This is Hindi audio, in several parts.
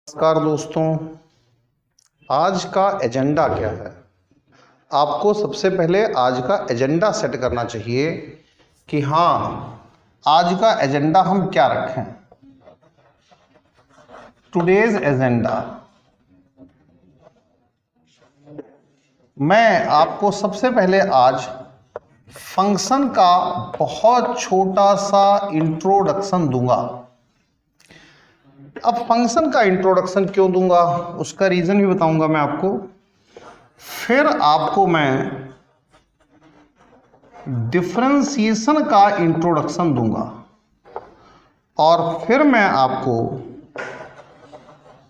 नमस्कार दोस्तों, आज का एजेंडा क्या है। आपको सबसे पहले आज का एजेंडा सेट करना चाहिए कि हाँ, आज का एजेंडा हम क्या रखें। टुडेज एजेंडा, मैं आपको सबसे पहले आज फंक्शन का बहुत छोटा सा इंट्रोडक्शन दूंगा। अब फंक्शन का इंट्रोडक्शन क्यों दूंगा, उसका रीजन भी बताऊंगा मैं आपको। फिर आपको मैं डिफरेंशिएशन का इंट्रोडक्शन दूंगा और फिर मैं आपको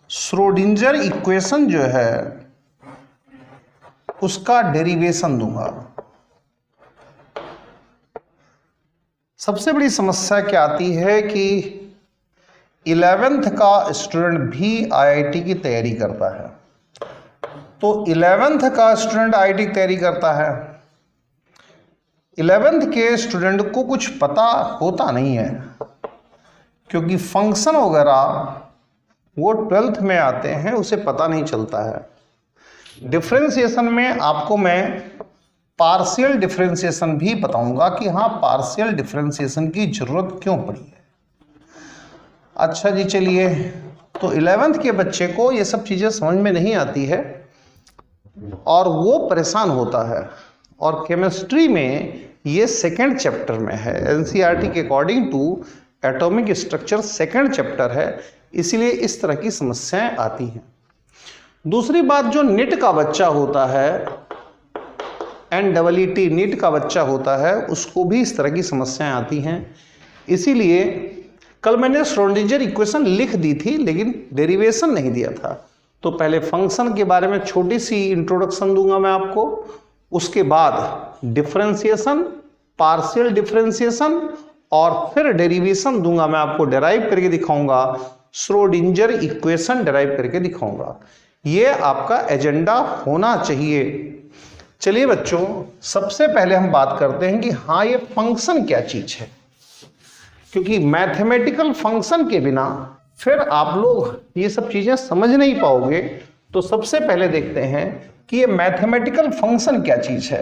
श्रोडिंगर इक्वेशन जो है उसका डेरिवेशन दूंगा। सबसे बड़ी समस्या क्या आती है कि 11th का स्टूडेंट भी आईआईटी की तैयारी करता है। तो 11th का स्टूडेंट आईआईटी की तैयारी करता है, 11th के स्टूडेंट को कुछ पता होता नहीं है, क्योंकि फंक्शन वगैरह वो 12th में आते हैं, उसे पता नहीं चलता है। डिफरेंशिएशन में आपको मैं पार्शियल डिफरेंशिएशन भी बताऊंगा कि हाँ, पार्शियल डिफरेंशिएशन की जरूरत क्यों पड़ी है। अच्छा जी, चलिए। तो 11th के बच्चे को ये सब चीज़ें समझ में नहीं आती है और वो परेशान होता है। और केमिस्ट्री में ये सेकंड चैप्टर में है, एनसीईआरटी के according to atomic structure second chapter है, इसीलिए इस तरह की समस्याएं आती हैं। दूसरी बात, जो नीट का बच्चा होता है, NEET नीट का बच्चा होता है, उसको भी इस तरह की समस्याएं आती हैं। इसीलिए कल मैंने श्रोडिंगर इक्वेशन लिख दी थी लेकिन डेरिवेशन नहीं दिया था। तो पहले फंक्शन के बारे में छोटी सी इंट्रोडक्शन दूंगा मैं आपको, उसके बाद डिफरेंशिएशन, पार्शियल डिफरेंशिएशन और फिर डेरिवेशन दूंगा मैं आपको, डेराइव करके दिखाऊंगा, श्रोडिंगर इक्वेशन डेराइव करके दिखाऊंगा। ये आपका एजेंडा होना चाहिए। चलिए बच्चों, सबसे पहले हम बात करते हैं कि हाँ, ये फंक्शन क्या चीज है, क्योंकि मैथमेटिकल फंक्शन के बिना फिर आप लोग ये सब चीजें समझ नहीं पाओगे। तो सबसे पहले देखते हैं कि ये मैथमेटिकल फंक्शन क्या चीज है।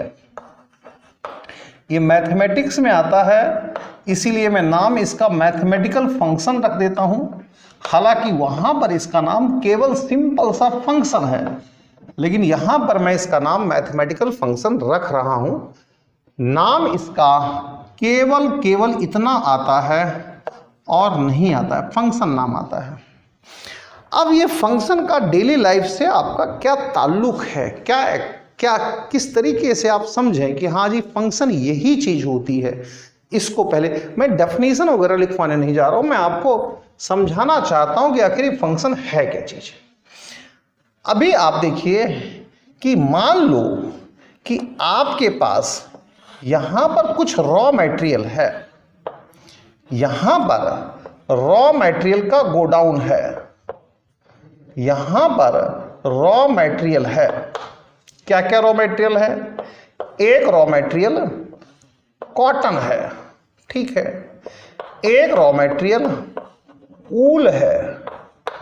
ये मैथमेटिक्स में आता है, इसीलिए मैं नाम इसका मैथमेटिकल फंक्शन रख देता हूं। हालांकि वहां पर इसका नाम केवल सिंपल सा फंक्शन है, लेकिन यहां पर मैं इसका नाम मैथमेटिकल फंक्शन रख रहा हूं। नाम इसका केवल इतना आता है और नहीं आता है, फंक्शन नाम आता है। अब ये फंक्शन का डेली लाइफ से आपका क्या ताल्लुक है, क्या किस तरीके से आप समझें कि हाँ जी, फंक्शन यही चीज होती है। इसको पहले मैं डेफिनेशन वगैरह लिखवाने नहीं जा रहा हूं, मैं आपको समझाना चाहता हूं कि आखिर ये फंक्शन है क्या चीज। अभी आप देखिए कि मान लो कि आपके पास यहां पर कुछ रॉ मटेरियल है, यहां पर रॉ मटेरियल का गोडाउन है, यहां पर रॉ मटेरियल है। क्या क्या रॉ मटेरियल है? एक रॉ मटेरियल कॉटन है, ठीक है, एक रॉ मटेरियल ऊल है,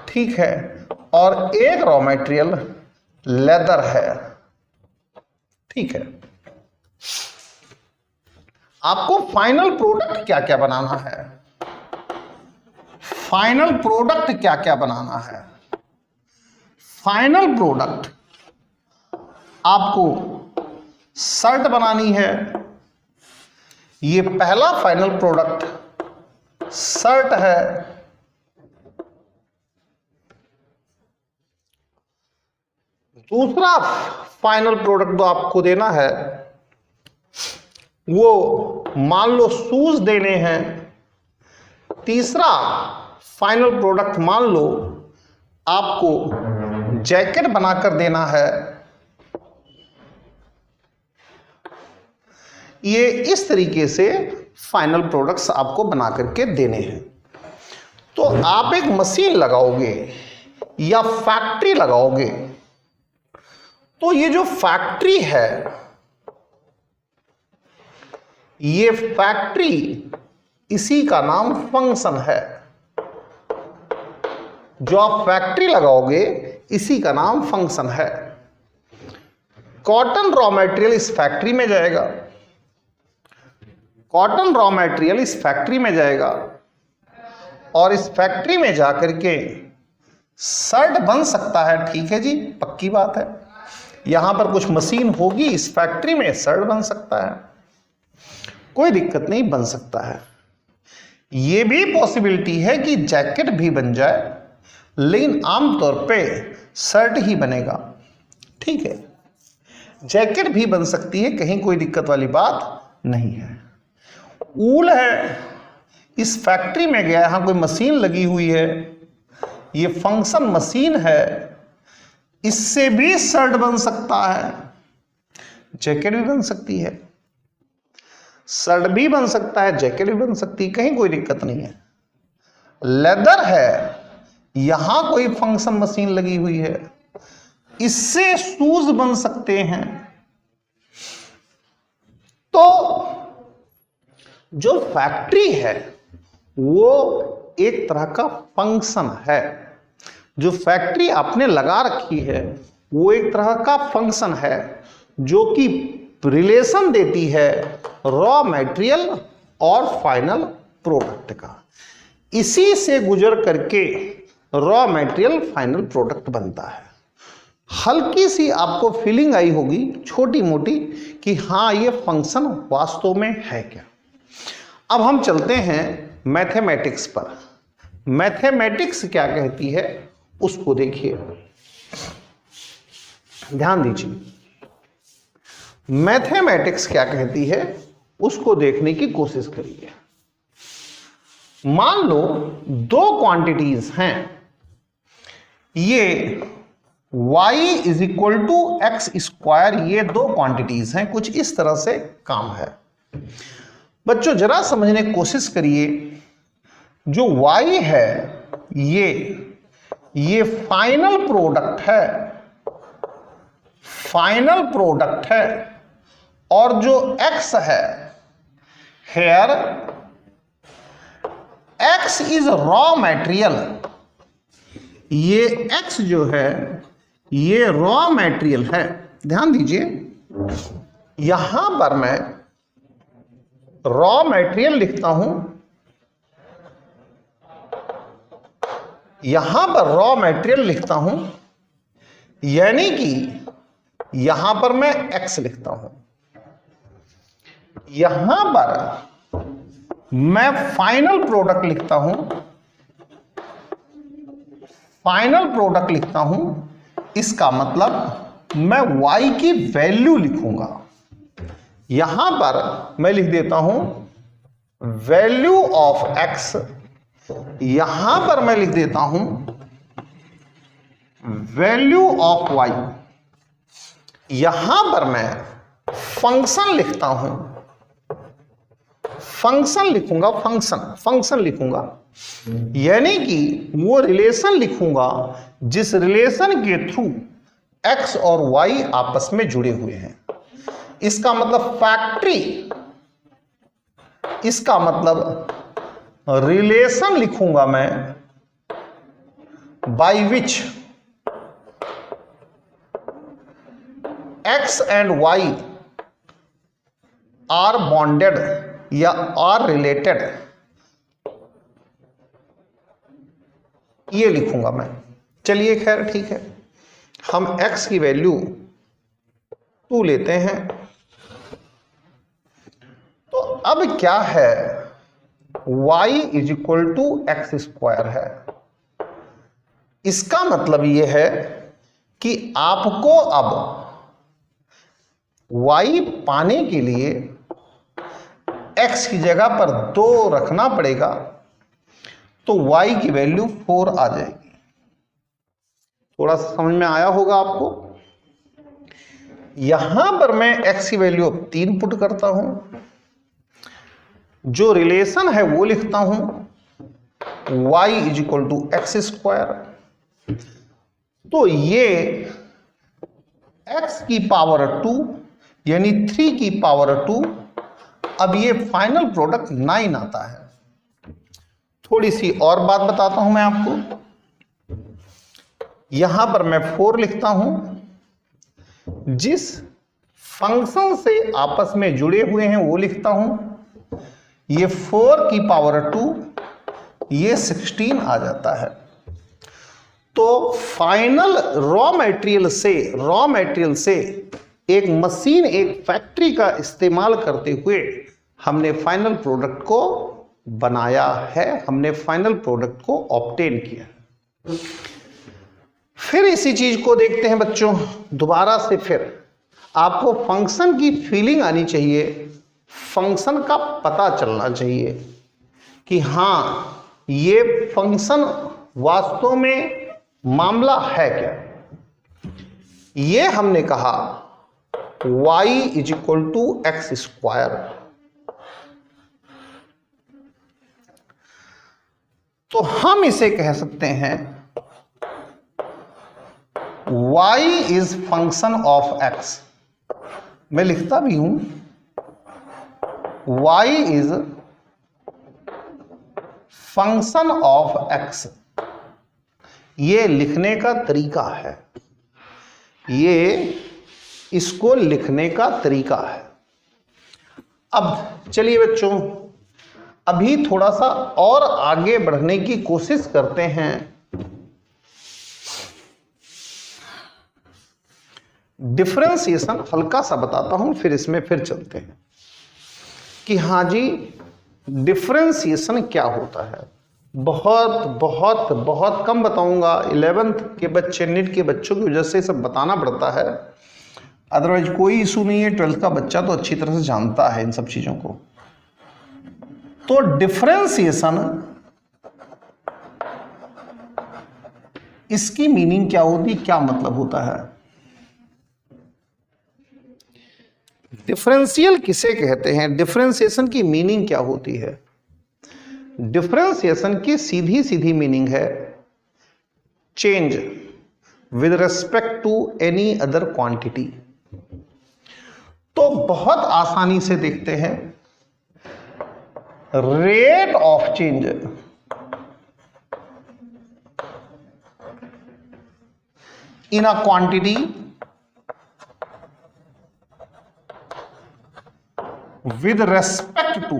ठीक है, और एक रॉ मटेरियल लेदर है, ठीक है। आपको फाइनल प्रोडक्ट क्या क्या बनाना है, फाइनल प्रोडक्ट क्या क्या बनाना है। फाइनल प्रोडक्ट आपको शर्ट बनानी है, ये पहला फाइनल प्रोडक्ट शर्ट है। दूसरा फाइनल प्रोडक्ट जो आपको देना है वो मान लो शूज देने हैं। तीसरा फाइनल प्रोडक्ट मान लो आपको जैकेट बनाकर देना है। ये इस तरीके से फाइनल प्रोडक्ट्स आपको बना करके देने हैं। तो आप एक मशीन लगाओगे या फैक्ट्री लगाओगे, तो ये जो फैक्ट्री है, ये फैक्ट्री, इसी का नाम फंक्शन है। जो आप फैक्ट्री लगाओगे इसी का नाम फंक्शन है। कॉटन रॉ मटेरियल इस फैक्ट्री में जाएगा, कॉटन रॉ मटेरियल इस फैक्ट्री में जाएगा और इस फैक्ट्री में जाकर के शर्ट बन सकता है। ठीक है जी, पक्की बात है। यहां पर कुछ मशीन होगी, इस फैक्ट्री में शर्ट बन सकता है, कोई दिक्कत नहीं, बन सकता है। यह भी पॉसिबिलिटी है कि जैकेट भी बन जाए, लेकिन आमतौर पे शर्ट ही बनेगा। ठीक है, जैकेट भी बन सकती है, कहीं कोई दिक्कत वाली बात नहीं है। ऊल है, इस फैक्ट्री में गया, यहां कोई मशीन लगी हुई है, ये फंक्शन मशीन है, इससे भी शर्ट बन सकता है, जैकेट भी बन सकती है, शर्ट भी बन सकता है, जैकेट भी बन सकती है, कहीं कोई दिक्कत नहीं है। लेदर है, यहां कोई फंक्शन मशीन लगी हुई है, इससे शूज बन सकते हैं। तो जो फैक्ट्री है वो एक तरह का फंक्शन है, जो फैक्ट्री आपने लगा रखी है वो एक तरह का फंक्शन है जो कि रिलेशन देती है रॉ मटेरियल और फाइनल प्रोडक्ट का। इसी से गुजर करके रॉ मटेरियल फाइनल प्रोडक्ट बनता है। हल्की सी आपको फीलिंग आई होगी छोटी मोटी कि हाँ ये फंक्शन वास्तव में है क्या। अब हम चलते हैं मैथमेटिक्स पर। मैथमेटिक्स क्या कहती है उसको देखिए, ध्यान दीजिए। मैथमेटिक्स क्या कहती है उसको देखने की कोशिश करिए। मान लो दो क्वांटिटीज हैं, ये y is equal to x square, ये दो क्वांटिटीज हैं, कुछ इस तरह से काम है। बच्चों जरा समझने की कोशिश करिए, जो y है ये फाइनल प्रोडक्ट है, फाइनल प्रोडक्ट है, और जो x है here x is raw material, ये x जो है ये रॉ मटेरियल है। ध्यान दीजिए, यहां पर मैं रॉ मटेरियल लिखता हूं, यहां पर रॉ मटेरियल लिखता हूं, यानी कि यहां पर मैं x लिखता हूं, यहां पर मैं फाइनल प्रोडक्ट लिखता हूं, फाइनल प्रोडक्ट लिखता हूं। इसका मतलब मैं y की वैल्यू लिखूंगा, यहां पर मैं लिख देता हूं वैल्यू ऑफ x, यहां पर मैं लिख देता हूं वैल्यू ऑफ y, यहां पर मैं फंक्शन लिखता हूं, फंक्शन लिखूंगा, फंक्शन लिखूंगा, यानी कि वो रिलेशन लिखूंगा जिस रिलेशन के थ्रू x और y आपस में जुड़े हुए हैं। इसका मतलब फैक्ट्री, इसका मतलब रिलेशन लिखूंगा मैं by which x and y are bonded या आर रिलेटेड, ये लिखूंगा मैं। चलिए खैर ठीक है, हम x की वैल्यू 2 लेते हैं। तो अब क्या है, y is equal to x square है। इसका मतलब यह है कि आपको अब y पाने के लिए x की जगह पर 2 रखना पड़ेगा, तो y की वैल्यू 4 आ जाएगी। थोड़ा सा समझ में आया होगा आपको। यहां पर मैं x की वैल्यू 3 पुट करता हूं, जो रिलेशन है वो लिखता हूं y is equal to x square. तो ये x की पावर 2 यानी 3 की पावर 2, अब ये फाइनल प्रोडक्ट 9 आता है। थोड़ी सी और बात बताता हूं मैं आपको। यहां पर मैं 4 लिखता हूं, जिस फंक्शन से आपस में जुड़े हुए हैं वो लिखता हूं। ये 4 की पावर 2, ये 16 आ जाता है। तो फाइनल रॉ मटेरियल से एक मशीन, एक फैक्ट्री का इस्तेमाल करते हुए हमने फाइनल प्रोडक्ट को बनाया है, हमने फाइनल प्रोडक्ट को ऑब्टेन किया। फिर इसी चीज को देखते हैं बच्चों दोबारा से। फिर आपको फंक्शन की फीलिंग आनी चाहिए, फंक्शन का पता चलना चाहिए कि हां ये फंक्शन वास्तव में मामला है क्या। ये हमने कहा y = x²। तो हम इसे कह सकते हैं y is function of x। मैं लिखता भी हूं y is function of x। ये लिखने का तरीका है, ये इसको लिखने का तरीका है। अब चलिए बच्चों, अभी थोड़ा सा और आगे बढ़ने की कोशिश करते हैं। डिफरेंशिएशन हल्का सा बताता हूं, फिर इसमें फिर चलते हैं कि हाँ जी डिफरेंशिएशन क्या होता है। बहुत बहुत बहुत कम बताऊंगा, 11th के बच्चे, नीट के बच्चों की वजह से सब बताना पड़ता है, अदरवाइज कोई इशू नहीं है। 12th का बच्चा तो अच्छी तरह से जानता है इन सब चीजों को। तो डिफरेंशिएशन, इसकी मीनिंग क्या होती, क्या मतलब होता है। डिफरेंशियल किसे कहते हैं, डिफरेंशिएशन की मीनिंग क्या होती है। डिफरेंशिएशन की सीधी सीधी मीनिंग है change with respect to any other quantity. तो बहुत आसानी से देखते हैं, rate of change in a quantity with respect to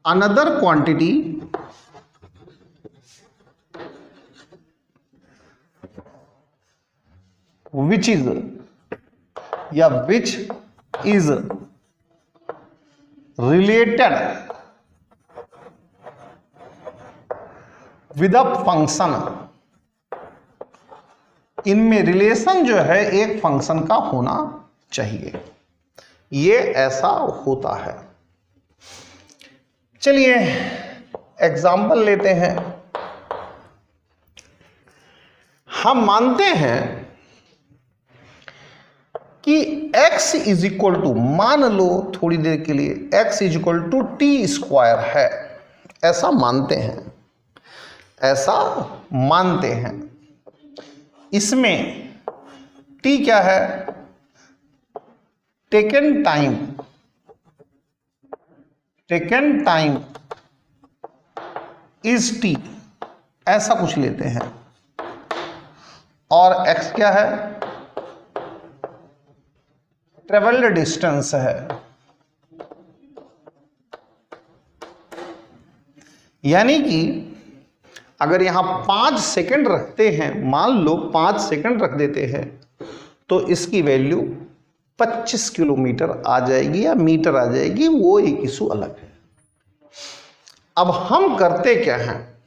another quantity which is related with a function। इनमें रिलेशन जो है एक फंक्शन का होना चाहिए, ये ऐसा होता है। चलिए एग्जाम्पल लेते हैं। हम मानते हैं कि x = मान लो थोड़ी देर के लिए x = t² है, ऐसा मानते हैं, ऐसा मानते हैं। इसमें t क्या है, टेकन टाइम इज t, ऐसा कुछ लेते हैं। और x क्या है, ट्रेवल्ड डिस्टेंस है। यानी कि अगर यहां 5 सेकंड रखते हैं, मान लो 5 सेकंड रख देते हैं, तो इसकी वैल्यू 25 किलोमीटर आ जाएगी या मीटर आ जाएगी, वो एक इशू अलग है। अब हम करते क्या हैं,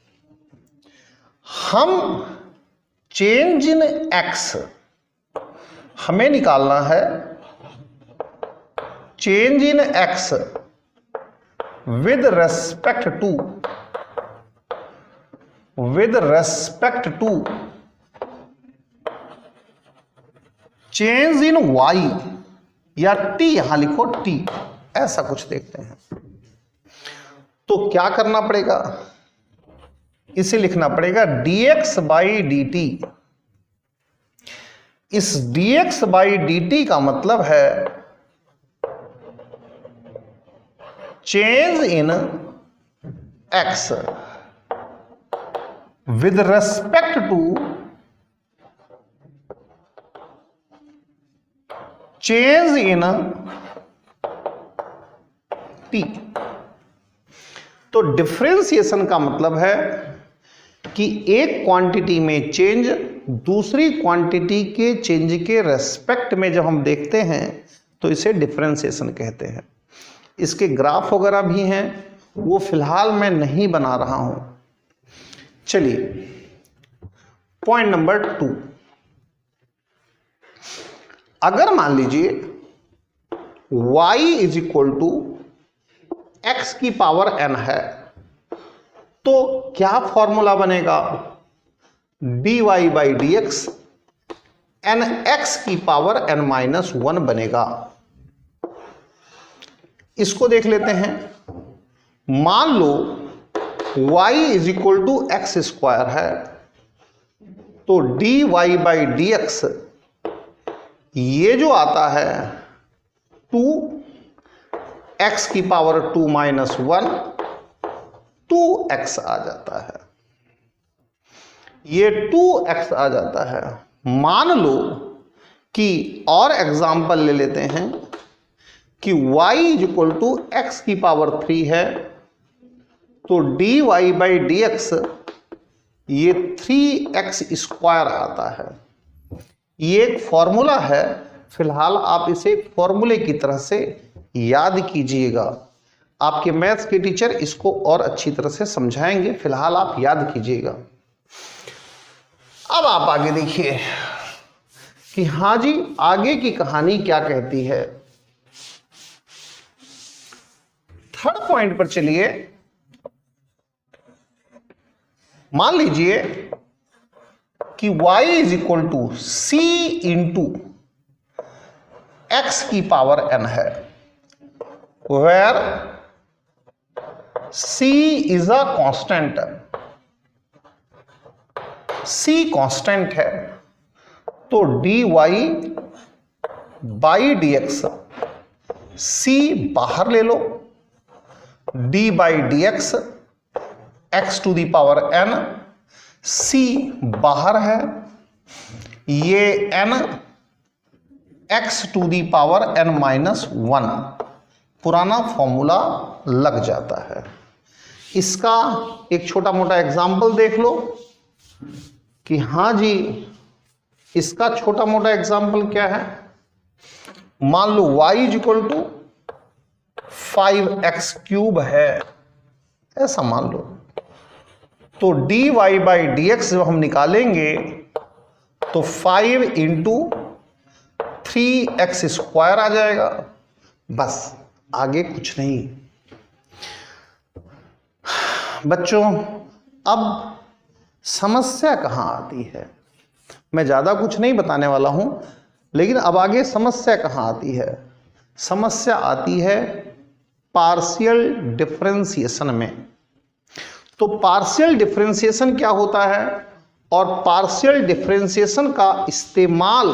हम चेंज इन x हमें निकालना है, change in x with respect to change in y, या t, यहां लिखो t, ऐसा कुछ देखते हैं। तो क्या करना पड़ेगा, इसे लिखना पड़ेगा dx/dt। इस dx/dt का मतलब है change in x। with respect to change in t। तो डिफरेंशिएशन का मतलब है कि एक क्वांटिटी में चेंज दूसरी क्वांटिटी के चेंज के रेस्पेक्ट में जब हम देखते हैं तो इसे डिफरेंशिएशन कहते हैं। इसके ग्राफ वगैरह भी हैं, वो फिलहाल मैं नहीं बना रहा हूं। चलिए पॉइंट नंबर 2, अगर मान लीजिए y is equal to x की पावर n है तो क्या फॉर्मूला बनेगा? dy by d x n x की पावर n-1 बनेगा। इसको देख लेते हैं। मान लो y is equal to x square है तो dy बाई डी एक्स ये जो आता है 2x की पावर 2-1 2x आ जाता है, ये 2x आ जाता है। मान लो कि और एग्जाम्पल ले लेते हैं कि y is equal to x की पावर 3 है तो dy बाई डी एक्स ये 3x स्क्वायर आता है। ये एक फॉर्मूला है, फिलहाल आप इसे फॉर्मूले की तरह से याद कीजिएगा। आपके मैथ्स के टीचर इसको और अच्छी तरह से समझाएंगे, फिलहाल आप याद कीजिएगा। अब आप आगे देखिए कि हाँ जी आगे की कहानी क्या कहती है। थर्ड पॉइंट पर चलिए। मान लीजिए कि y is equal to c into x की पावर n है, where c is a constant. c constant है तो dy by d x c बाहर ले लो, d by d x x to the power n, c बाहर है, ये n x to the power n-1 पुराना फॉर्मूला लग जाता है। इसका एक छोटा मोटा एग्जाम्पल देख लो कि हाँ जी इसका छोटा मोटा एग्जाम्पल क्या है। मान लो y is equal to 5x cube है, ऐसा मान लो, तो dy बाई डी एक्स जब हम निकालेंगे तो 5 इंटू 3x स्क्वायर आ जाएगा, बस आगे कुछ नहीं। बच्चों अब समस्या कहाँ आती है, मैं ज़्यादा कुछ नहीं बताने वाला हूँ, लेकिन अब आगे समस्या कहाँ आती है। समस्या आती है पार्शियल डिफरेंशिएशन में। तो पार्शियल डिफरेंशिएशन क्या होता है और पार्शियल डिफरेंशिएशन का इस्तेमाल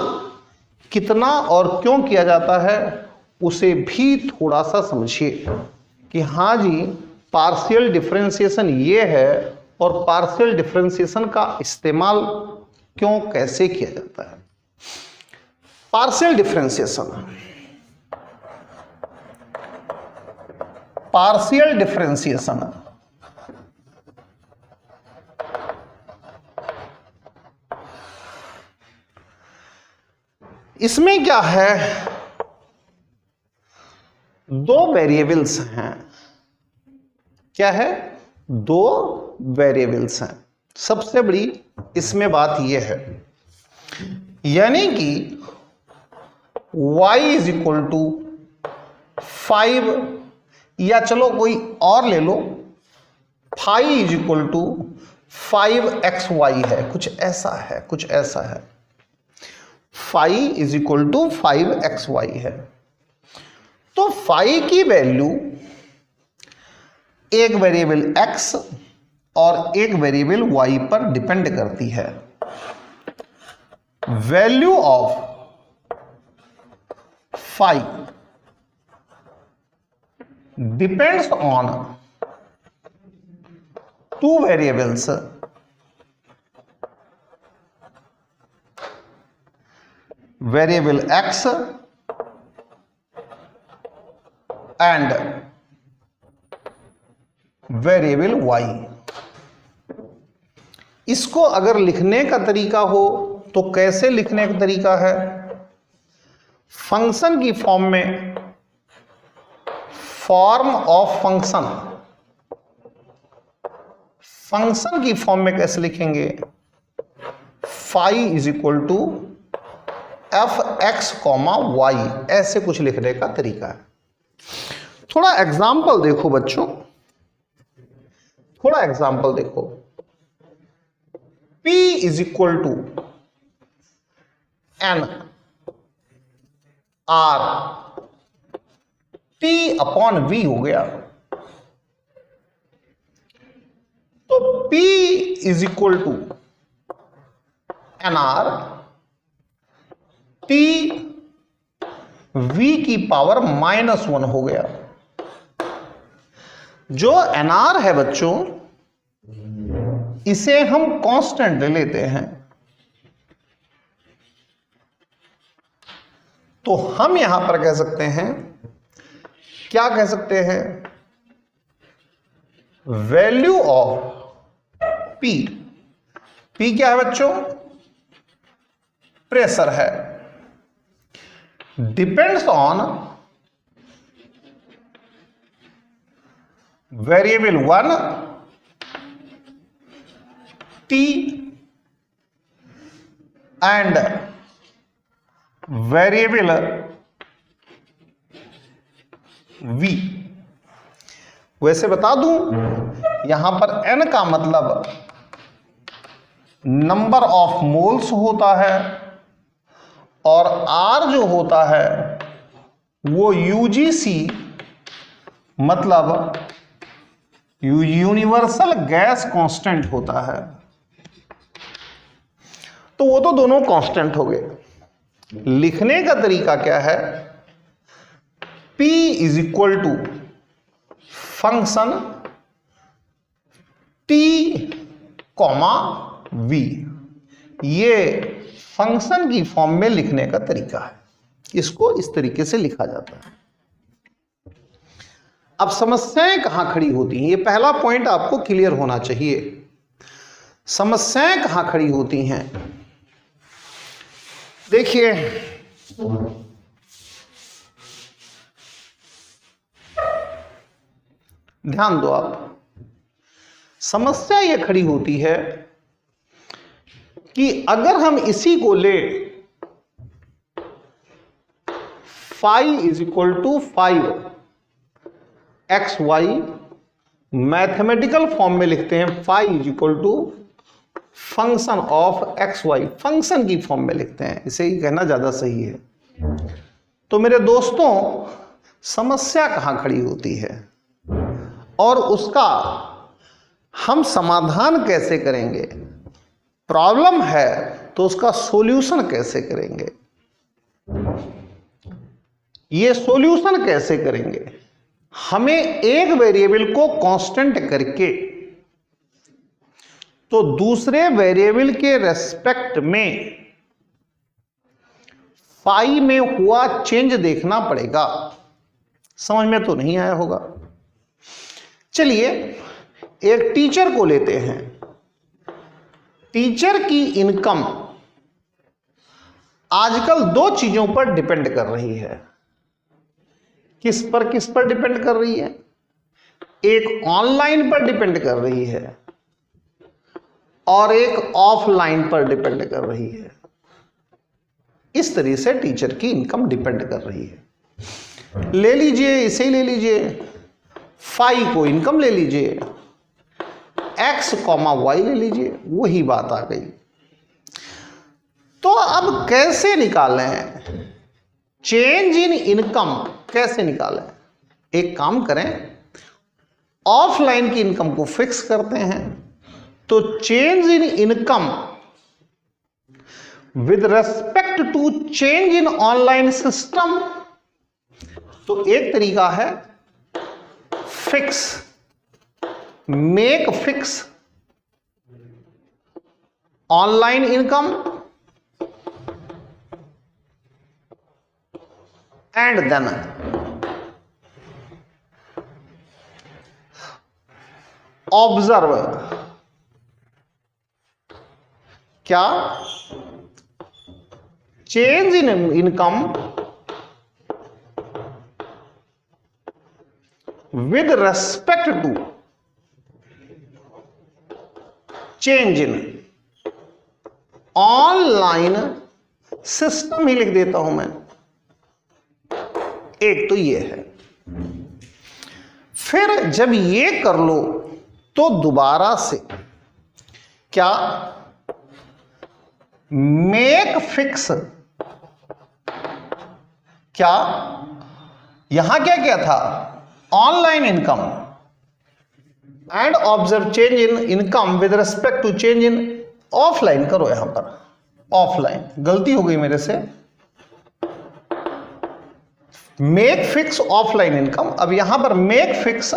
कितना और क्यों किया जाता है उसे भी थोड़ा सा समझिए कि हाँ जी पार्शियल डिफरेंशिएशन ये है और पार्शियल डिफरेंशिएशन का इस्तेमाल क्यों कैसे किया जाता है। पार्शियल डिफरेंशिएशन, पार्शियल डिफरेंशिएशन इसमें क्या है, दो वेरिएबल्स हैं। क्या है, दो वेरिएबल्स हैं। सबसे बड़ी इसमें बात यह है, यानी कि y इज इक्वल टू 5 या चलो कोई और ले लो, five is equal to 5xy है, कुछ ऐसा है, कुछ ऐसा है। 5 इज इक्वल टू 5xy है। तो 5 की वैल्यू एक वेरिएबल x और एक वेरिएबल y पर डिपेंड करती है। Value of 5 depends on two variables variable x and variable y। इसको अगर लिखने का तरीका हो तो कैसे लिखने का तरीका है? फंक्शन की फॉर्म में, फॉर्म ऑफ फंक्शन, फंक्शन की फॉर्म में कैसे लिखेंगे? Phi is equal to f x comma y, ऐसे कुछ लिखने का तरीका है। थोड़ा एग्जाम्पल देखो बच्चों, थोड़ा एग्जाम्पल देखो। P is equal to n r T upon V हो गया। तो P is equal to n r T V की पावर -1 हो गया। जो NR है बच्चों, इसे हम कांस्टेंट ले लेते हैं, तो हम यहां पर कह सकते हैं, क्या कह सकते हैं? वैल्यू ऑफ P, P क्या है बच्चों? प्रेशर है, depends on variable 1 T and variable V। वैसे बता दूं, यहां पर N का मतलब नंबर ऑफ मोल्स होता है और R जो होता है वो UGC मतलब यूनिवर्सल गैस कांस्टेंट होता है। तो वो तो दोनों कांस्टेंट हो गए। लिखने का तरीका क्या है? P is equal to function T comma V। ये फंक्शन की फॉर्म में लिखने का तरीका है, इसको इस तरीके से लिखा जाता है। अब समस्याएं कहां खड़ी होती हैं, ये पहला पॉइंट आपको क्लियर होना चाहिए। समस्याएं कहां खड़ी होती हैं? देखिए, ध्यान दो आप। समस्या यह खड़ी होती है कि अगर हम इसी को ले phi is equal to 5xy, mathematical form में लिखते हैं phi is equal to function of xy, function की फॉर्म में लिखते हैं, इसे ही कहना ज्यादा सही है। तो मेरे दोस्तों, समस्या कहां खड़ी होती है और उसका हम समाधान कैसे करेंगे? प्रॉब्लम है तो उसका सॉल्यूशन कैसे करेंगे? ये सॉल्यूशन कैसे करेंगे? हमें एक वेरिएबल को कांस्टेंट करके तो दूसरे वेरिएबल के रेस्पेक्ट में फाई में हुआ चेंज देखना पड़ेगा। समझ में तो नहीं आया होगा। चलिए एक टीचर को लेते हैं। टीचर की इनकम आजकल दो चीजों पर डिपेंड कर रही है। किस पर डिपेंड कर रही है? एक ऑनलाइन पर डिपेंड कर रही है और एक ऑफलाइन पर डिपेंड कर रही है। इस तरह से टीचर की इनकम डिपेंड कर रही है। ले लीजिए, इसे ही ले लीजिए, फाई को इनकम ले लीजिए, x कॉमा वाई ले लीजिए, वही बात आ गई। तो अब कैसे निकालें चेंज इन इनकम? कैसे निकालें? एक काम करें, ऑफलाइन की इनकम को फिक्स करते हैं। तो change in income with respect to change in online system, तो एक तरीका है fix, make fix online income and then observe, क्या, change in income with respect to change in online system ही लिख देता हूं मैं। एक तो ये है। फिर जब ये कर लो तो दोबारा से क्या, मेक फिक्स, क्या यहां क्या क्या था, online income and observe change in income with respect to change in offline. करो यहां पर ऑफलाइन, गलती हो गई मेरे से, मेक फिक्स ऑफलाइन इनकम। अब यहां पर make fix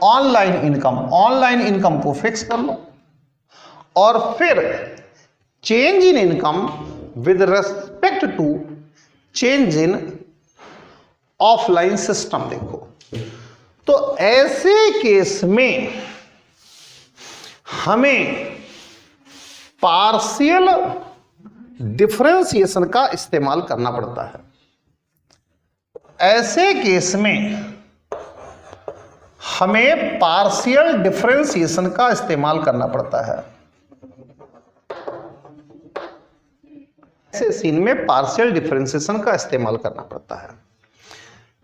online income, online income को फिक्स कर लो और फिर change in income with respect to change in offline system. देखो तो ऐसे केस में हमें पार्शियल डिफरेंशिएशन का इस्तेमाल करना पड़ता है। ऐसे केस में हमें पार्शियल डिफरेंशिएशन का इस्तेमाल करना पड़ता है। ऐसे सीन में पार्शियल डिफरेंशिएशन का इस्तेमाल करना पड़ता है।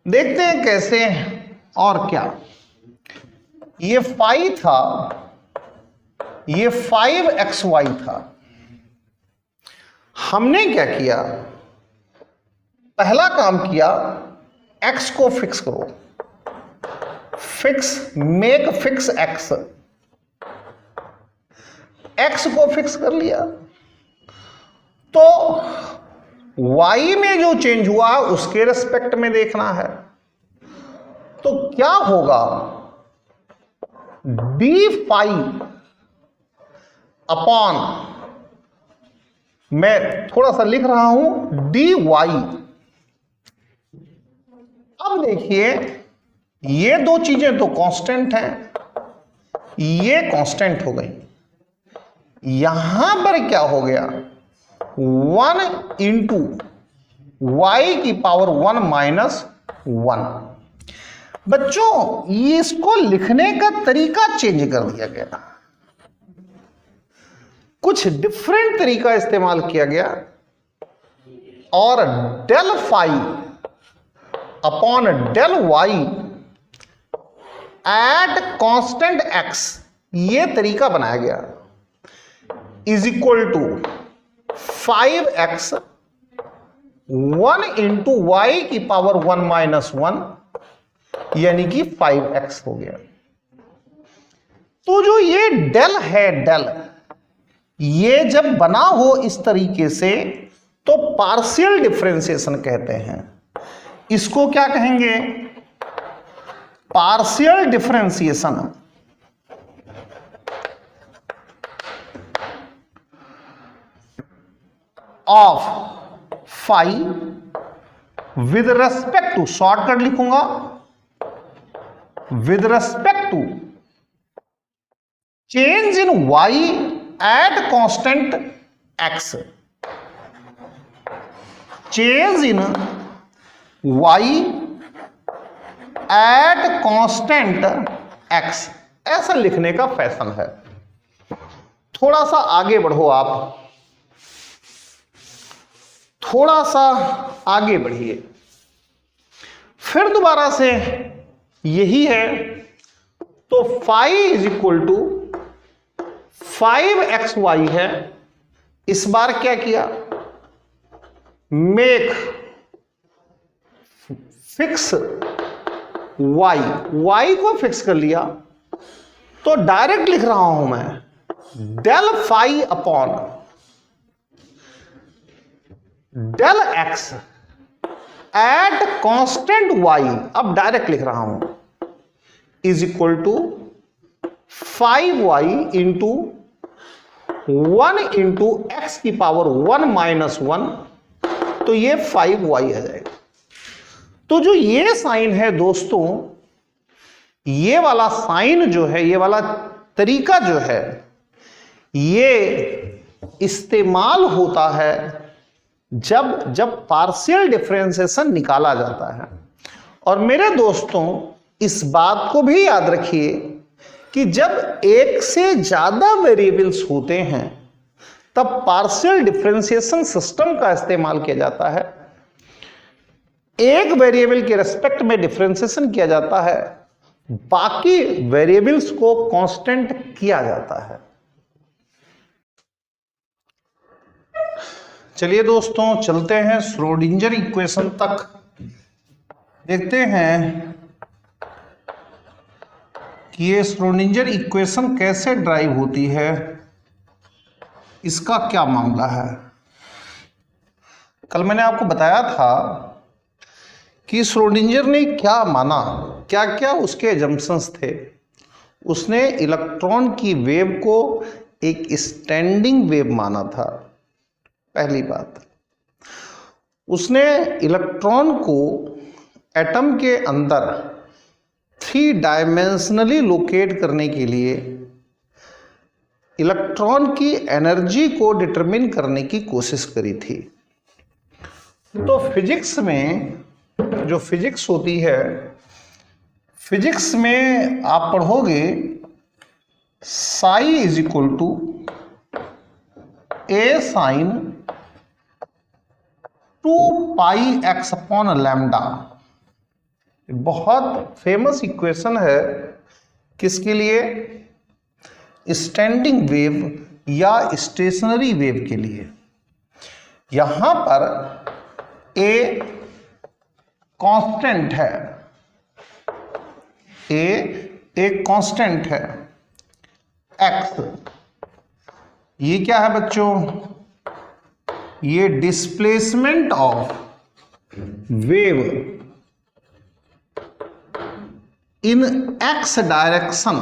देखते हैं कैसे और क्या। ये 5 था, ये 5xy था। हमने क्या किया, पहला काम किया, x को फिक्स करो, fix, make fix x, x को फिक्स कर लिया तो y में जो चेंज हुआ है उसके रिस्पेक्ट में देखना है। तो क्या होगा, d5 अपॉन, मैं थोड़ा सा लिख रहा हूं, dy। अब देखिए ये दो चीजें तो कांस्टेंट हैं, ये कांस्टेंट हो गई। यहां पर क्या हो गया, 1 इंटू वाई की पावर 1 माइनस 1। बच्चों इसको लिखने का तरीका चेंज कर दिया गया, कुछ डिफरेंट तरीका इस्तेमाल किया गया और del phi upon del y at constant x, ये तरीका बनाया गया, is equal to 5x 1 into y की पावर 1 माइनस 1, यानी कि 5x हो गया। तो जो ये डेल है, डेल ये जब बना हो इस तरीके से तो पार्शियल डिफरेंशिएशन कहते हैं। इसको क्या कहेंगे, partial differentiation of phi with respect to, shortcut लिखूंगा, with respect to change in y at constant x, change in y at constant x, ऐसा लिखने का फैशन है। थोड़ा सा आगे बढ़ो आप, थोड़ा सा आगे बढ़िए, फिर दोबारा से यही है। तो phi is equal to 5xy है। इस बार क्या किया, मेक फिक्स y को फिक्स कर लिया तो डायरेक्ट लिख रहा हूं मैं del phi upon del x at constant y, अब डायरेक्ट लिख रहा हूं, is equal to 5y into 1 into x की पावर 1 माइनस 1, तो ये 5y आ जाएगा। तो जो ये साइन है दोस्तों, ये वाला साइन जो है, ये वाला तरीका जो है, ये इस्तेमाल होता है जब पार्शियल डिफरेंशिएशन निकाला जाता है। और मेरे दोस्तों इस बात को भी याद रखिए कि जब एक से ज्यादा वेरिएबल्स होते हैं तब पार्शियल डिफरेंशिएशन सिस्टम का इस्तेमाल किया जाता है। एक वेरिएबल के रेस्पेक्ट में डिफरेंशिएशन किया जाता है, बाकी वेरिएबल्स को कांस्टेंट किया जाता है। चलिए दोस्तों चलते हैं श्रोडिंगर इक्वेशन तक, देखते हैं कि ये श्रोडिंगर इक्वेशन कैसे ड्राइव होती है, इसका क्या मामला है। कल मैंने आपको बताया था कि श्रोडिंगर ने क्या माना, क्या क्या उसके अजम्पशंस थे। उसने इलेक्ट्रॉन की वेव को एक स्टैंडिंग वेव माना था, पहली बात। उसने इलेक्ट्रॉन को एटम के अंदर 3 डायमेंशनली लोकेट करने के लिए इलेक्ट्रॉन की एनर्जी को डिटरमिन करने की कोशिश करी थी। तो फिजिक्स में जो फिजिक्स होती है, फिजिक्स में आप पढ़ोगे psi is equal to a sine 2 pi x upon lambda. बहुत फेमस इक्वेशन है, किसके लिए? स्टैंडिंग वेव या स्टेशनरी वेव के लिए। यहां पर ए कांस्टेंट है, ए एक कांस्टेंट है, एक्स ये क्या है बच्चों? ये displacement of wave in x direction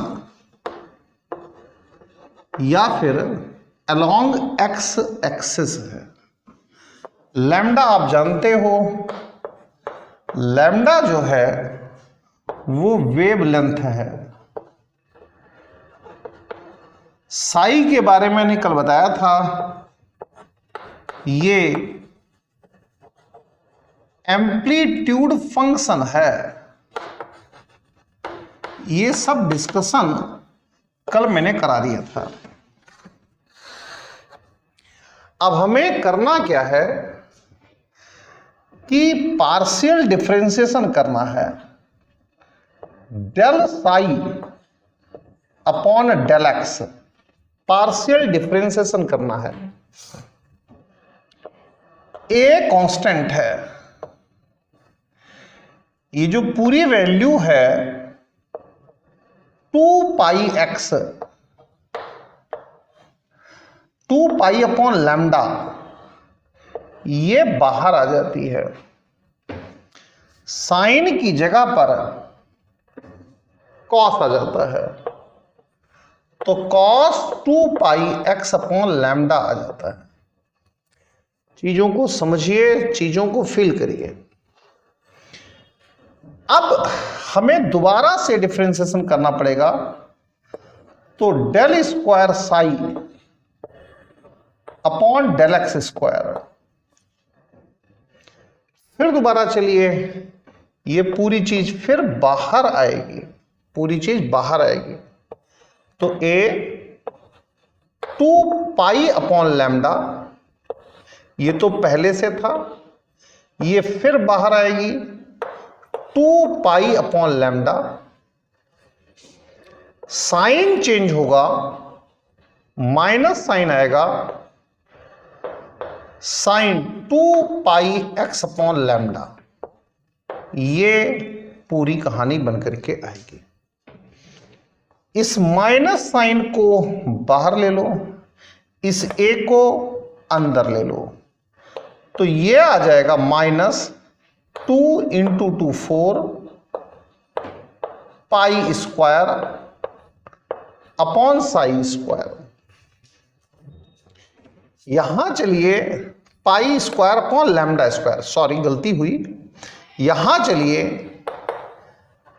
या फिर अलोंग एक्स एक्सिस है। लैम्डा आप जानते हो, लैम्डा जो है वो वेव लेंथ है। साई के बारे में मैंने कल बताया था, ये एम्पलीट्यूड फंक्शन है। ये सब डिस्कशन कल मैंने करा दिया था। अब हमें करना क्या है कि पार्शियल डिफरेंशिएशन करना है। Del psi upon del x partial differentiation करना है। ए कांस्टेंट है, ये जो पूरी वैल्यू है 2 pi x, 2 pi upon lambda, ये बाहर आ जाती है। साइन की जगह पर कॉस आ जाता है, तो cos 2 pi x upon lambda आ जाता है। चीजों को समझिए, चीजों को फील करिए। अब हमें दोबारा से डिफरेंशिएशन करना पड़ेगा, तो del square psi upon del x square. फिर दोबारा चलिए, ये पूरी चीज फिर बाहर आएगी, पूरी चीज बाहर आएगी। तो ए 2 पाई अपॉन लैम्डा, ये तो पहले से था, ये फिर बाहर आएगी 2 pi upon lambda. Sine change होगा, माइनस साइन आएगा, sine 2 pi x upon lambda. ये पूरी कहानी बनकर के आएगी। इस माइनस साइन को बाहर ले लो, इस ए को अंदर ले लो, तो ये आ जाएगा -2 × 2 4 pi square upon psi square. यहां चलिए pi square upon lambda square, sorry गलती हुई, यहां चलिए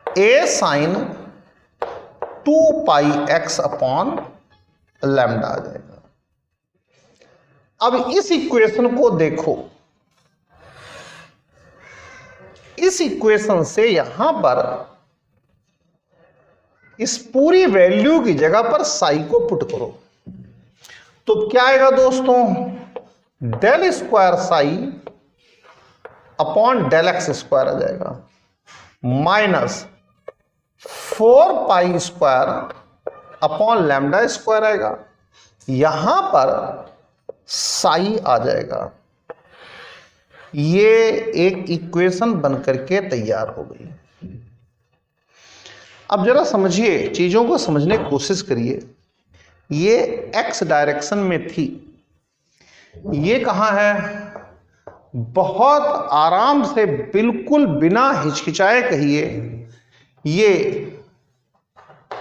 a sine 2 pi x upon lambda आ जाएगा। अब इस इक्वेशन को देखो, इस इक्वेशन से यहां पर इस पूरी वैल्यू की जगह पर साई को पुट करो तो क्या आएगा दोस्तों, del square psi upon del x square आ जाएगा, minus 4 pi square upon lambda square आएगा, यहां पर साई आ जाएगा। ये एक इक्वेशन बनकर के तैयार हो गई। अब जरा समझिए, चीजों को समझने की कोशिश करिए। ये एक्स डायरेक्शन में थी, ये कहां है, बहुत आराम से बिल्कुल बिना हिचकिचाए कहिए, ये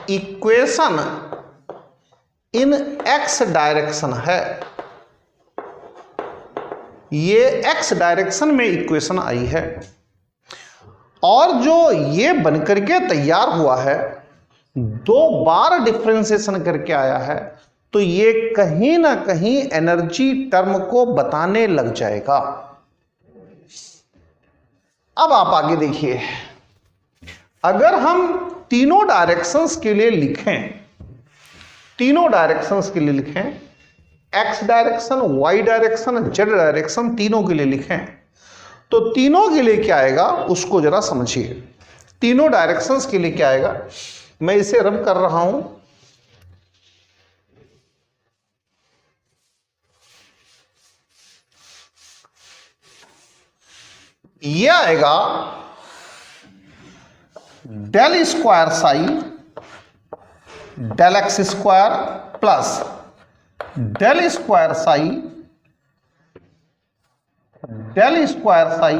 इक्वेशन इन एक्स डायरेक्शन है। ये एक्स डायरेक्शन में इक्वेशन आई है और जो ये बनकर के तैयार हुआ है, 2 बार डिफरेंशिएशन करके आया है, तो ये कहीं ना कहीं एनर्जी टर्म को बताने लग जाएगा। अब आप आगे देखिए, अगर हम तीनों डायरेक्शंस के लिए लिखें, तीनों डायरेक्शंस के लिए लिखें, x direction, y direction, z direction, तीनों के लिए लिखें, तो तीनों के लिए क्या आएगा उसको जरा समझिए। तीनों डायरेक्शंस के लिए क्या आएगा, मैं इसे रब कर रहा हूं, यह आएगा del square psi del x square plus del square psi del square psi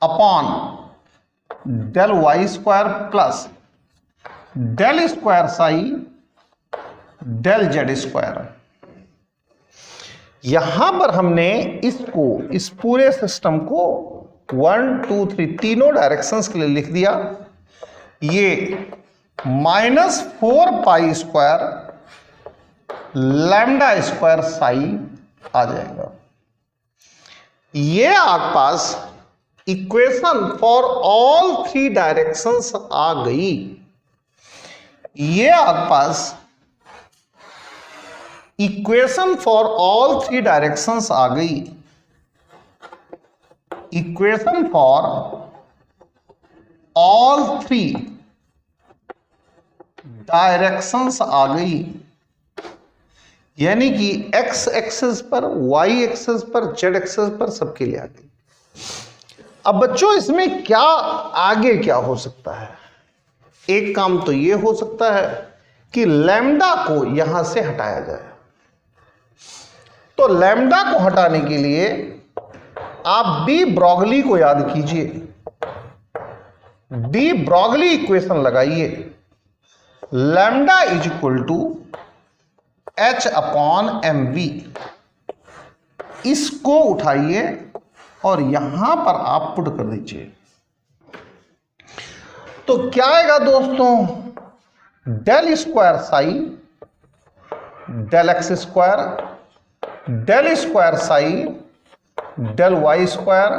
upon del y square plus del square psi del z square. यहां पर हमने इसको, इस पूरे सिस्टम को 1 2 3 तीनों डायरेक्शंस के लिए लिख दिया। ये -4 pi square lambda square psi आ जाएगा। ये आपके पास इक्वेशन फॉर ऑल 3 डायरेक्शंस आ गई। ये आपके पास इक्वेशन फॉर ऑल 3 डायरेक्शंस आ गई। इक्वेशन फॉर ऑल 3 डायरेक्शंस आ गई, यानी कि एक्स एक्सिस पर, वाई एक्सिस पर, जेड एक्सिस पर सबके लिए आ गई। अब बच्चों इसमें क्या आगे क्या हो सकता है, एक काम तो ये हो सकता है कि लैम्डा को यहां से हटाया जाए। तो लैम्डा को हटाने के लिए आप डी ब्रॉगली को याद कीजिए, डी ब्रॉगली इक्वेशन लगाइए, lambda is equal to h upon m v. इसको उठाइए और यहां पर आप पुट कर दीजिए, तो क्या आएगा दोस्तों, del square psi del x square del square psi del y square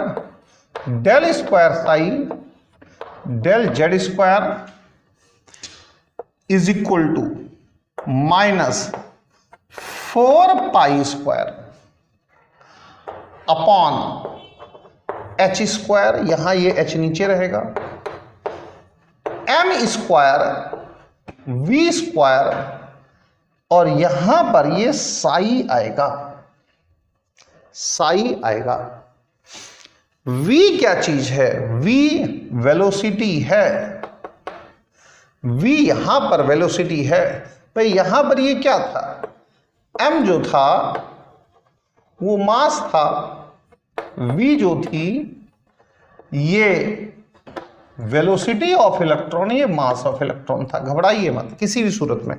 del square psi del z square is equal to -4 pi square upon h square, यहां ये एच नीचे रहेगा, एम स्क्वायर वी स्क्वायर, और यहां पर ये साई आएगा, साई आएगा। v क्या चीज है, v वेलोसिटी है, v यहां पर वेलोसिटी है। भाई यहां पर ये क्या था, m जो था वो मास था, v जो थी ये वेलोसिटी ऑफ इलेक्ट्रॉन, ये मास ऑफ इलेक्ट्रॉन था। घबराइए मत किसी भी सूरत में।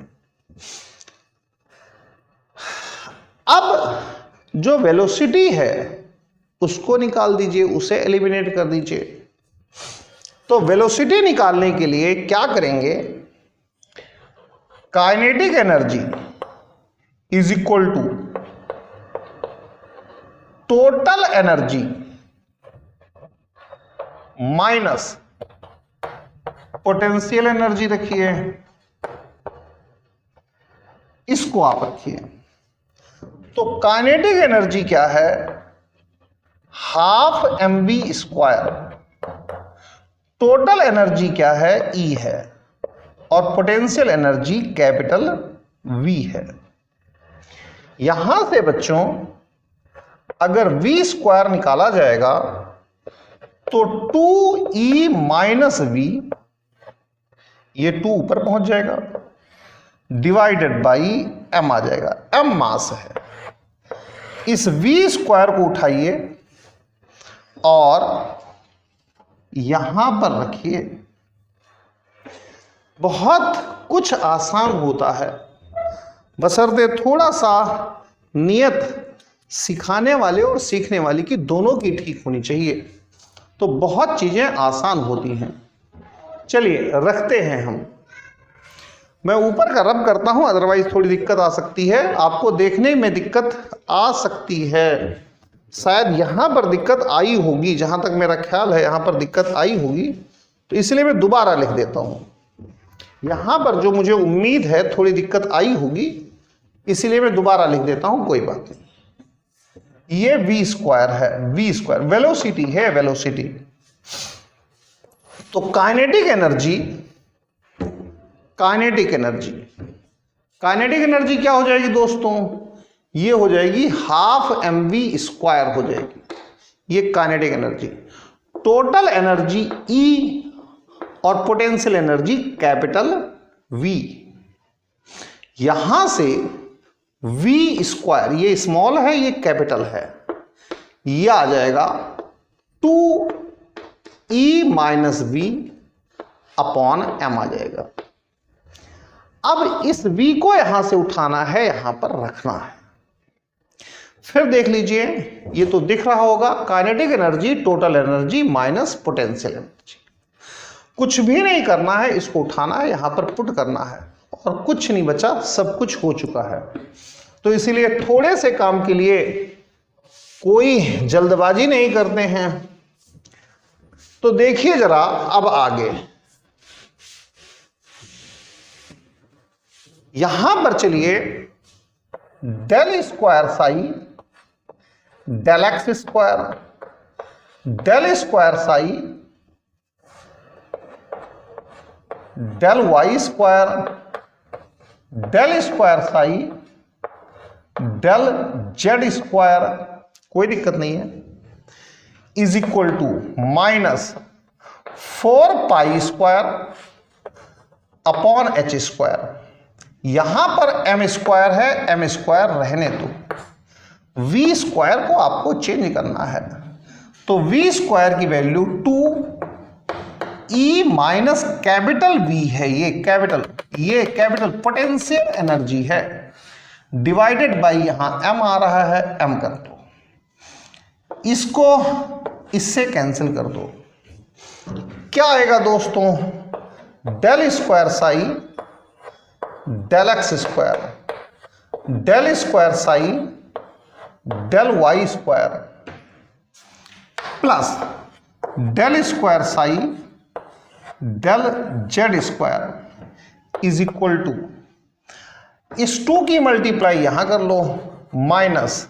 अब जो वेलोसिटी है उसको निकाल दीजिए, उसे एलिमिनेट कर दीजिए। तो वेलोसिटी निकालने के लिए क्या करेंगे, kinetic energy is equal to total energy minus potential energy रखिए, इसको आप रखिए। तो काइनेटिक एनर्जी क्या है, half mv square, total energy क्या है, E है, और पोटेंशियल एनर्जी कैपिटल V है। यहां से बच्चों अगर V स्क्वायर निकाला जाएगा तो 2E माइनस V, ये 2 ऊपर पहुंच जाएगा, डिवाइडेड बाई m आ जाएगा, m मास है। इस V स्क्वायर को उठाइए और यहां पर रखिए। बहुत कुछ आसान होता है, बशर्ते थोड़ा सा नियत सिखाने वाले और सीखने वाले की दोनों की ठीक होनी चाहिए, तो बहुत चीजें आसान होती हैं। चलिए रखते हैं हम। मैं ऊपर का रब करता हूं, अदरवाइज थोड़ी दिक्कत आ सकती है, आपको देखने में दिक्कत आ सकती है। शायद यहां पर दिक्कत आई होगी, जहां तक मेरा ख्याल है यहां पर दिक्कत आई होगी, तो इसलिए मैं दोबारा लिख देता हूं। यहां पर जो मुझे उम्मीद है थोड़ी दिक्कत आई होगी, इसलिए मैं दोबारा लिख देता हूं, कोई बात नहीं। ये V स्क्वायर है, V स्क्वायर वेलोसिटी है, वेलोसिटी। तो kinetic energy, kinetic energy, kinetic energy क्या हो जाएगी दोस्तों, ये हो जाएगी हाफ mv स्क्वायर हो जाएगी, ये kinetic energy. Total energy E और पोटेंशियल एनर्जी कैपिटल V। यहां से V स्क्वायर, ये स्मॉल है ये कैपिटल है, ये आ जाएगा 2E minus V upon m आ जाएगा। अब इस V को यहां से उठाना है, यहां पर रखना है। फिर देख लीजिए, ये तो दिख रहा होगा, kinetic energy total energy minus potential energy. कुछ भी नहीं करना है, इसको उठाना है, यहां पर पुट करना है, और कुछ नहीं बचा, सब कुछ हो चुका है। तो इसीलिए थोड़े से काम के लिए कोई जल्दबाजी नहीं करते हैं। तो देखिए जरा अब आगे, यहां पर चलिए, del square psi del x square, del square psi del y square, del square psi del z square, कोई दिक्कत नहीं है, is equal to minus 4 pi square upon h square. यहां पर m स्क्वायर है, m स्क्वायर रहने दो, v स्क्वायर को आपको चेंज करना है। तो v स्क्वायर की value 2E minus capital V है, ये कैपिटल पोटेंशियल एनर्जी है, डिवाइडेड बाई यहां m आ रहा है, m कर दो, इसको इससे कैंसिल कर दो। क्या आएगा दोस्तों, del square psi del x square, del square psi del y square plus del square psi del z square is equal to, इस 2 की मल्टीप्लाई यहां कर लो, माइनस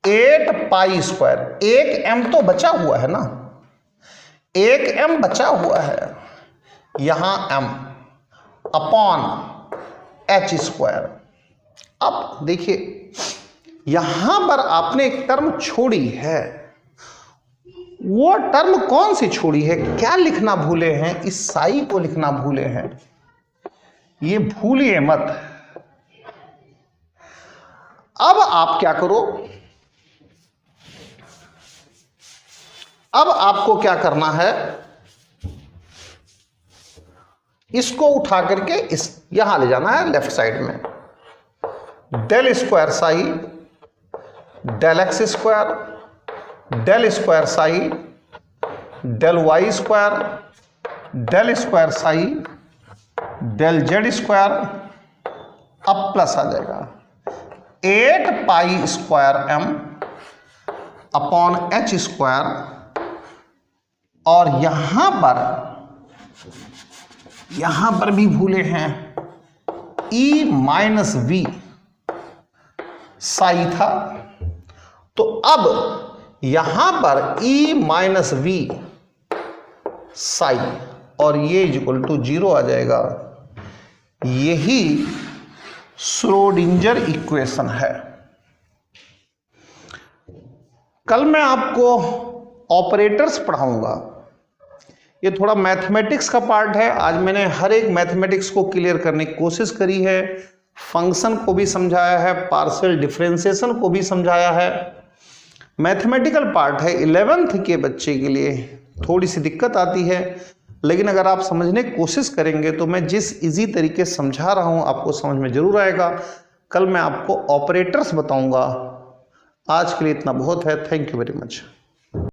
8 पाई स्क्वायर, एक m तो बचा हुआ है ना, एक m बचा हुआ है, यहां m अपॉन h स्क्वायर। अब देखिए यहां पर आपने एक टर्म छोड़ी है, वो टर्म कौन सी छोड़ी है, क्या लिखना भूले हैं, इस साई को लिखना भूले हैं, ये भूलिए मत। अब आप क्या करो, अब आपको क्या करना है, इसको उठा करके इस यहां ले जाना है लेफ्ट साइड में, del square psi del x square, del square psi, del y square, del square psi, del z square, अब प्लस आ जाएगा 8 pi square m upon h square, और यहां पर भी भूले हैं ई माइनस वी साई था, तो अब यहां पर ई माइनस वी साई और ये इक्वल टू 0 आ जाएगा। यही श्रोडिंजर इक्वेशन है। कल मैं आपको ऑपरेटर्स पढ़ाऊंगा। ये थोड़ा मैथमेटिक्स का पार्ट है। आज मैंने हर एक मैथमेटिक्स को क्लियर करने की कोशिश करी है, फंक्शन को भी समझाया है, पार्शियल डिफरेंशिएशन को भी समझाया है। मैथमेटिकल पार्ट है, 11th के बच्चे के लिए थोड़ी सी दिक्कत आती है, लेकिन अगर आप समझने की कोशिश करेंगे तो मैं जिस इजी तरीके से समझा रहा हूं आपको समझ में जरूर आएगा। कल मैं आपको ऑपरेटर्स बताऊंगा। आज के लिए इतना बहुत है। Thank you very much.